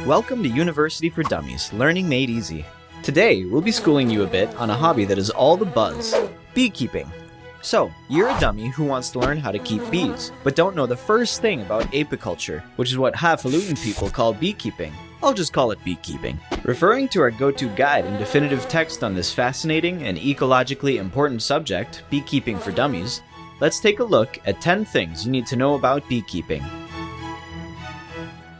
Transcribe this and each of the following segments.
Welcome to University for Dummies, Learning Made Easy. Today, we'll be schooling you a bit on a hobby that is all the buzz, beekeeping. So, you're a dummy who wants to learn how to keep bees, but don't know the first thing about apiculture, which is what highfalutin people call beekeeping. I'll just call it beekeeping. Referring to our go-to guide and definitive text on this fascinating and ecologically important subject, beekeeping for dummies, let's take a look at 10 things you need to know about beekeeping.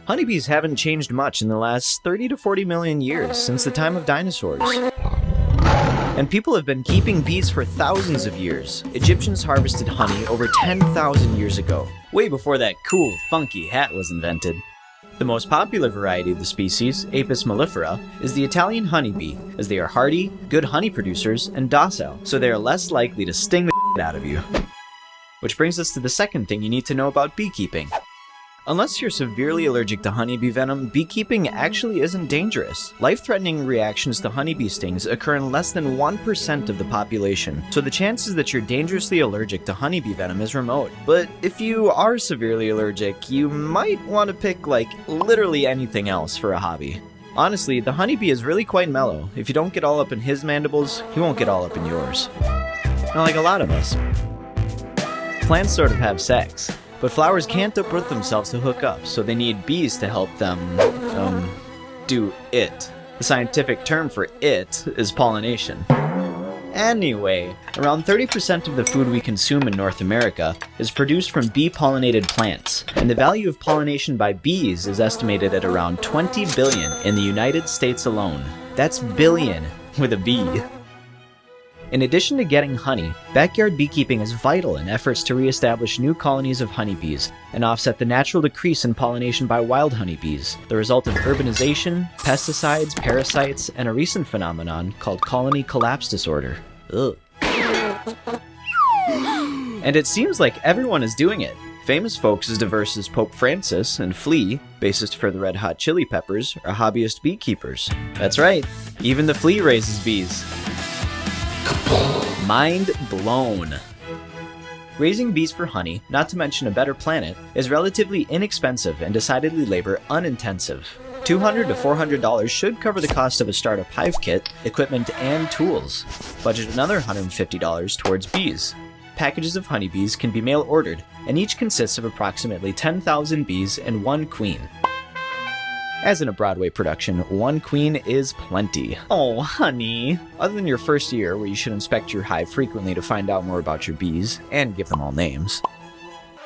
Honeybees haven't changed much in the last 30 to 40 million years since the time of dinosaurs. And people have been keeping bees for thousands of years. Egyptians harvested honey over 10,000 years ago, way before that cool, funky hat was invented. The most popular variety of the species, Apis mellifera, is the Italian honeybee, as they are hardy, good honey producers, and docile, so they are less likely to sting the out of you. Which brings us to the second thing you need to know about beekeeping. Unless you're severely allergic to honeybee venom, beekeeping actually isn't dangerous. Life-threatening reactions to honeybee stings occur in less than 1% of the population, so the chances that you're dangerously allergic to honeybee venom is remote. But if you are severely allergic, you might want to pick, literally anything else for a hobby. Honestly, the honeybee is really quite mellow. If you don't get all up in his mandibles, he won't get all up in yours. Not like a lot of us. Plants sort of have sex. But flowers can't uproot themselves to hook up, so they need bees to help them, do it. The scientific term for it is pollination. Anyway, around 30% of the food we consume in North America is produced from bee-pollinated plants, and the value of pollination by bees is estimated at around 20 billion in the United States alone. That's billion with a B. In addition to getting honey, backyard beekeeping is vital in efforts to re-establish new colonies of honeybees and offset the natural decrease in pollination by wild honeybees, the result of urbanization, pesticides, parasites, and a recent phenomenon called colony collapse disorder. Ugh. And it seems like everyone is doing it. Famous folks as diverse as Pope Francis and Flea, bassist for the Red Hot Chili Peppers, are hobbyist beekeepers. That's right, even the flea raises bees. Mind blown. Raising bees for honey, not to mention a better planet, is relatively inexpensive and decidedly labor unintensive. $200 to $400 should cover the cost of a startup hive kit, equipment, and tools. Budget another $150 towards bees. Packages of honeybees can be mail ordered, and each consists of approximately 10,000 bees and one queen. As in a Broadway production, one queen is plenty. Oh, honey. Other than your first year, where you should inspect your hive frequently to find out more about your bees, and give them all names,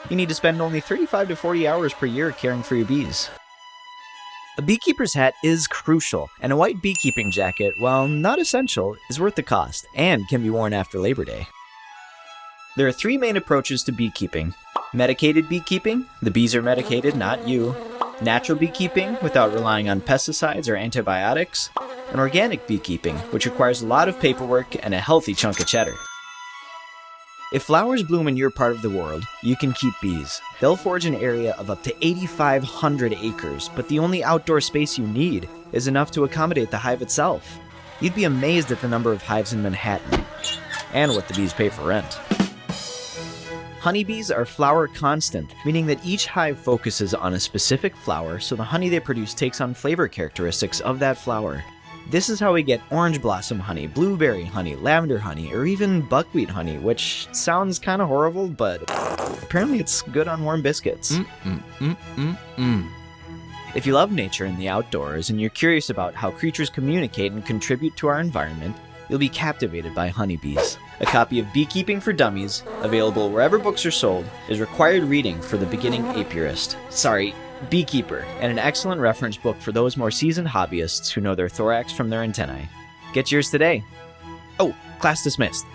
you need to spend only 35 to 40 hours per year caring for your bees. A beekeeper's hat is crucial, and a white beekeeping jacket, while not essential, is worth the cost, and can be worn after Labor Day. There are three main approaches to beekeeping. Medicated beekeeping, the bees are medicated, not you. Natural beekeeping, without relying on pesticides or antibiotics, and organic beekeeping, which requires a lot of paperwork and a healthy chunk of cheddar. If flowers bloom in your part of the world, you can keep bees. They'll forage an area of up to 8,500 acres, but the only outdoor space you need is enough to accommodate the hive itself. You'd be amazed at the number of hives in Manhattan, and what the bees pay for rent. Honeybees are flower constant, meaning that each hive focuses on a specific flower, so the honey they produce takes on flavor characteristics of that flower. This is how we get orange blossom honey, blueberry honey, lavender honey, or even buckwheat honey, which sounds kind of horrible, but apparently it's good on warm biscuits. If you love nature and the outdoors, and you're curious about how creatures communicate and contribute to our environment, you'll be captivated by honeybees. A copy of Beekeeping for Dummies, available wherever books are sold, is required reading for the beginning beekeeper, and an excellent reference book for those more seasoned hobbyists who know their thorax from their antennae. Get yours today. Oh, class dismissed.